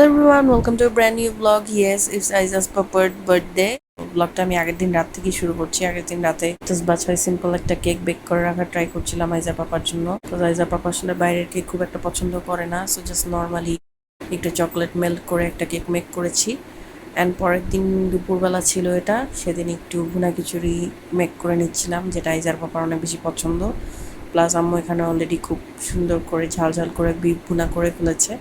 everyone, welcome to a brand new vlog. Yes, it's Aiza's Papa's birthday. ব্লগটা আমি আগের দিন রাত থেকে শুরু করছি। আগের দিন রাতে জাস্ট বাসায় সিম্পল একটা কেক বেক করে রাখার ট্রাই করছিলাম আইজা পাপার জন্য। তো আইজা পাপা আসলে বাইরের কেক খুব একটা পছন্দ করে না, সো জাস্ট নর্মালি একটু চকলেট মেল্ট করে একটা কেক মেক করেছি। অ্যান্ড পরের দিন দুপুরবেলা ছিল এটা, সেদিন একটু ভুনা খিচুড়ি মেক করে নিচ্ছিলাম, যেটা আইজার পাপার অনেক বেশি পছন্দ। প্লাস আম্মু এখানে অলরেডি খুব সুন্দর করে ঝাল ঝাল করে বিফ ভুনা করে ফেলেছে।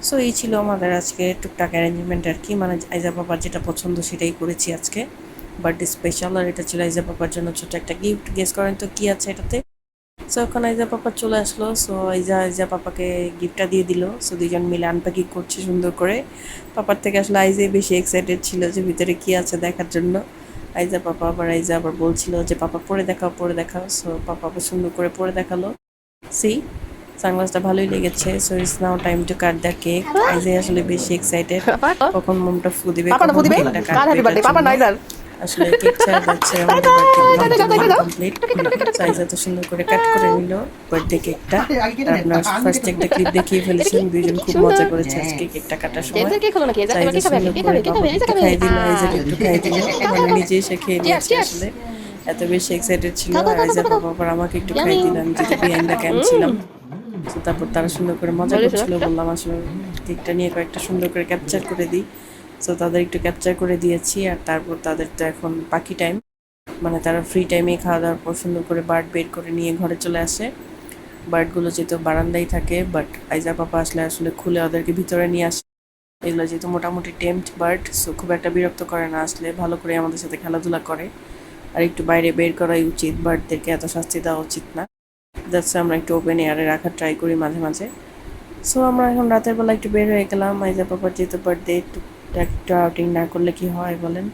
সো এই ছিল আমাদের আজকে টুকটাক অ্যারেঞ্জমেন্ট আর কি, মানে আইজা পাপার যেটা পছন্দ সেটাই করেছি আজকে। বার্থডে স্পেশাল, আর এটা ছিল আইজা পাপার জন্য ছোট একটা গিফট। গেস করেন তো কি আছে এটাতে? সো এখন আইজা পাপা চলে আসলো, সো আইজা পাপাকে গিফটটা দিয়ে দিল। সো দুজন মিলে আনপ্যাকিং করছে সুন্দর করে। পাপার থেকে আসলে আইজাই বেশি এক্সাইটেড ছিল যে ভিতরে কি আছে দেখার জন্য। আইজা আবার বলছিল যে পাপা পরে দেখাও। সো পাপা আবার সুন্দর করে পরে দেখালো। সি সানগ্লাসটা ভালোই লেগেছে। So it's now time to cut the cake. আইজে আসলে বেশি এক্সাইটেড, কখন মোমটা ফু দিবে, কখন কেকটা কাটবে। আসলে কেক ছাড়া যাচ্ছে আমাদের বার্থডে কমপ্লিট। আইজা তো সুন্দর করে কাট করে নিল বার্থডে কেকটা। আপনার ফার্স্ট একটা ক্লিপ দেখিয়ে ফেলেছেন, দুইজন খুব মজা করেছে আজকে কেকটা কাটার সময়। আইজা সুন্দর করে বাবাকে একটু খাই দিল, আইজাকে একটু খাই দিল, মানে নিজে এসে খেয়ে নিয়েছে। আসলে এত বেশি এক্সাইটেড ছিল। আর আইজা বাবা আবার আমাকে একটু খাই দিলাম, যেটা বিহাইন্ড দ্য ক্যাম্প ছিলাম। তো তারপর তারা সুন্দর করে মজা করছিল, বললাম আসলে কেকটা নিয়ে কয়েকটা সুন্দর করে ক্যাপচার করে দিই। সো তাদের একটু ক্যাপচার করে দিয়েছি। আর তারপর তাদের তো এখন বাকি টাইম, মানে তারা ফ্রি টাইমে খাওয়া দাওয়ার পর সুন্দর করে বার্ড বের করে নিয়ে ঘরে চলে আসে। বার্ডগুলো যেহেতু বারান্দায় থাকে, বাট আইজা পাপা আসলে খুলে ওদেরকে ভিতরে নিয়ে আসে। এগুলো যেহেতু মোটামুটি টেম্পড বার্ড, সো খুব একটা বিরক্ত করে না, আসলে ভালো করে আমাদের সাথে খেলাধুলা করে। আর একটু বাইরে বের করাই উচিত, বার্ডদেরকে এত শাস্তি দেওয়া উচিত না। যাচ্ছে আমরা একটু ওপেন এয়ারে রাখার ট্রাই করি মাঝে মাঝে। সো আমরা এখন রাতের বেলা একটু বের হয়ে গেলাম। আইজা পাপার যেহেতু বার্থডে, একটু আউটিং না করলে কি হয় বলেন।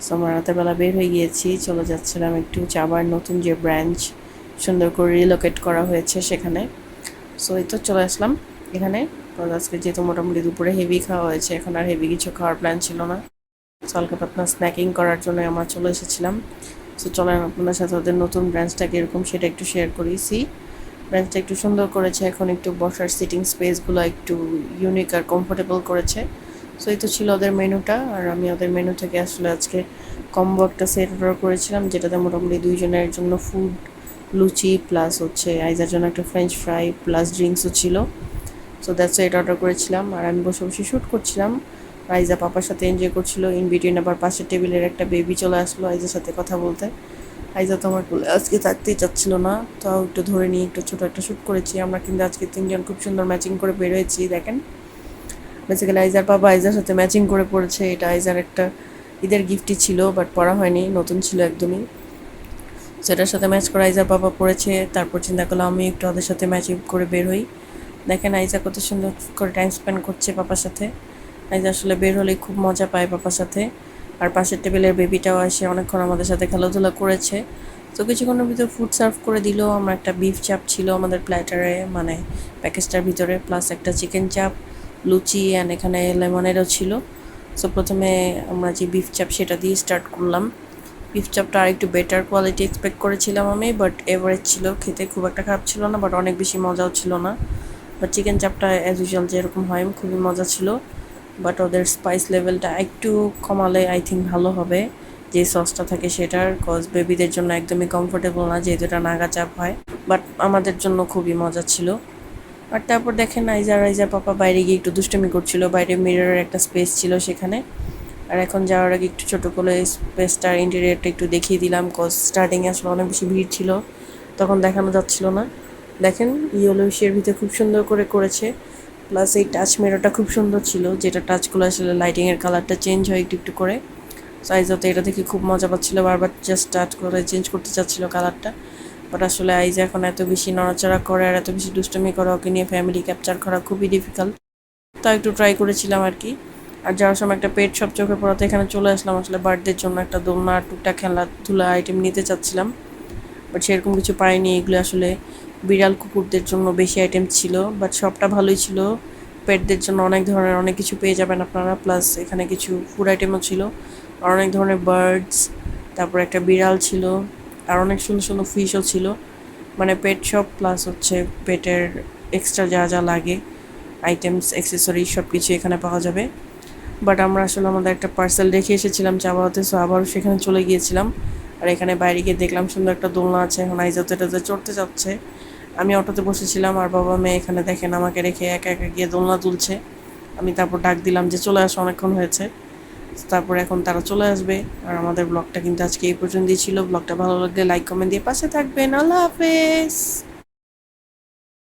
সো আমরা রাতের বেলা বের হয়ে গিয়েছি, চলে যাচ্ছিলাম একটু চাবার নতুন যে ব্রাঞ্চ সুন্দর করে রিলোকেট করা হয়েছে সেখানে। সো এই তো চলে আসলাম এখানে। আজকে যেহেতু মোটামুটি দুপুরে হেভি খাওয়া হয়েছে, এখন আর হেভি কিছু খাওয়ার প্ল্যান ছিল না। সো হালকা পাতলা স্ন্যাকিং করার জন্য আমরা চলে এসেছিলাম। সো চলেন আপনাদের সাথে ওদের নতুন ব্রাঞ্চটা কীরকম সেটা একটু শেয়ার করি। ব্রাঞ্চটা একটু সুন্দর করেছে, এখন একটু বসার সিটিং স্পেসগুলো একটু ইউনিক আর কমফোর্টেবল করেছে। সো এই তো ছিল ওদের মেনুটা। আর আমি ওদের মেনু থেকে আসলে আজকে কম্বো একটা সেট অর্ডার করেছিলাম, যেটাতে মোটামুটি দুইজনের জন্য ফুড, লুচি প্লাস হচ্ছে আইজার জন্য একটা ফ্রেঞ্চ ফ্রাই প্লাস ড্রিঙ্কসও ছিল। সো দ্যাটস এটা অর্ডার করেছিলাম। আর আমি বসে বসে শ্যুট করছিলাম, আইজা পাপার সাথে এনজয় করছিল। ইন বিটুইন আবার পাশের টেবিলের একটা বেবি চলে আসলো আইজার সাথে কথা বলতে। আইজা তো আমার আজকে থাকতেই চাচ্ছিল না, তাও একটু ধরে নিয়ে একটু ছোটো একটা শ্যুট করেছি। আমরা কিন্তু আজকে তিনজন খুব সুন্দর ম্যাচিং করে বের হয়েছি। দেখেন বেসিক্যালি আইজার পাপা আইজার সাথে ম্যাচিং করে পড়েছে। এটা আইজার একটা ঈদের গিফটই ছিল, বাট পরা হয়নি, নতুন ছিল একদমই। সেটার সাথে ম্যাচ করে আইজার পাপা পড়েছে। তারপর চিন্তা করলাম আমি একটু ওদের সাথে ম্যাচিং করে বের হই। দেখেন আইজা কত সুন্দর করে টাইম স্পেন্ড করছে পাপার সাথে। আইজা আসলে বের হলেই খুব মজা পায় পাপার সাথে। আর পাশের টেবিলের বেবিটাও এসে অনেকক্ষণ আমাদের সাথে খেলাধুলা করেছে। তো কিছুক্ষণের ভিতর ফুড সার্ভ করে দিল। আমরা একটা বিফ চাপ ছিল আমাদের প্ল্যাটারে, মানে প্যাকেজটার ভিতরে, প্লাস একটা চিকেন চাপ, লুচি অ্যান্ড এখানে লেমনেরও ছিল। সো প্রথমে আমরা যে বিফ চাপ সেটা দিয়ে স্টার্ট করলাম। বিফ চাপটা আর একটু বেটার কোয়ালিটি এক্সপেক্ট করেছিলাম আমি, বাট এভারেজ ছিল, খেতে খুব একটা খারাপ ছিল না, বাট অনেক বেশি মজাও ছিল না। বাট চিকেন চাপটা অ্যাজ ইউজুয়াল যেরকম হয় খুবই মজা ছিল, বাট ওদের স্পাইস লেভেলটা একটু কমালে আই থিঙ্ক ভালো হবে, যে সসটা থাকে সেটার। কজ বেবিদের জন্য একদমই কমফোর্টেবল না, যেহেতু এটা নাগা চাপ হয়, বাট আমাদের জন্য খুবই মজা ছিল। আর তারপর দেখেন আইজা পাপা বাইরে গিয়ে একটু দুষ্টুমি করছিল। বাইরে মিররের একটা স্পেস ছিল সেখানে। আর এখন যাওয়ার আগে একটু ছোটো করে স্পেসটার ইন্টেরিয়রটা একটু দেখিয়ে দিলাম, কজ স্টার্টিংয়ে আসলে অনেক বেশি ভিড় ছিল, তখন দেখানো যাচ্ছিল না। দেখেন ইয়েলো ইসের ভিতরে খুব সুন্দর করে করেছে। প্লাস এই টাচ মিররটা খুব সুন্দর ছিল, যেটা টাচগুলো আসলে লাইটিংয়ের কালারটা চেঞ্জ হয় একটু একটু করে। সাইজতে এটা দেখে খুব মজা পাচ্ছিলো, বারবার জাস্ট টাচ করে চেঞ্জ করতে চাচ্ছিলো কালারটা। বাট আসলে আইজা এখন এত বেশি নড়াচড়া করে আর এত বেশি দুষ্টমি করে, ওকে নিয়ে ফ্যামিলি ক্যাপচার করা খুবই ডিফিকাল্ট। তা একটু ট্রাই করেছিলাম আর কি। আর যাওয়ার সময় একটা পেট শপ চোখে পড়াতে এখানে চলে আসলাম। আসলে বার্থডের জন্য একটা দোলনা টুকটাক খেলাধুলা আইটেম নিতে চাচ্ছিলাম, বাট সেরকম কিছু পাইনি। এগুলো আসলে বিড়াল কুকুরদের জন্য বেশি আইটেম ছিল, বাট সবটা ভালোই ছিল। পেটদের জন্য অনেক ধরনের অনেক কিছু পেয়ে যাবেন আপনারা। প্লাস এখানে কিছু ফুড আইটেমও ছিল, আর অনেক ধরনের বার্ডস, তারপর একটা বিড়াল ছিল, আর অনেক সুন্দর সুন্দর ফিশও ছিল। মানে পেট শপ প্লাস হচ্ছে পেটের এক্সট্রা যা যা লাগে আইটেমস অ্যাক্সেসরি সব কিছু এখানে পাওয়া যাবে। বাট আমরা আসলে আমাদের একটা পার্সেল রেখে এসেছিলাম চাবাতে, সো আবারও সেখানে চলে গিয়েছিলাম। আর এখানে বাইরে গিয়ে দেখলাম সুন্দর একটা দোলনা আছে, এখন আইজা তো এটাতে চড়তে যাচ্ছে। আমি অটোতে বসেছিলাম আর বাবা মেয়ে এখানে দেখেন আমাকে রেখে একা একা গিয়ে দোলনা তুলছে। আমি তারপর ডাক দিলাম যে চলে আসো, অনেকক্ষণ হয়েছে। তারপর এখন তারা চলে আসবে। আর আমাদের ব্লগটা কিন্তু আজকে এই পর্যন্তই ছিল। ব্লগটা ভালো লাগলে লাইক কমেন্ট দিয়ে পাশে থাকবেন। আল্লাহ হাফেজ।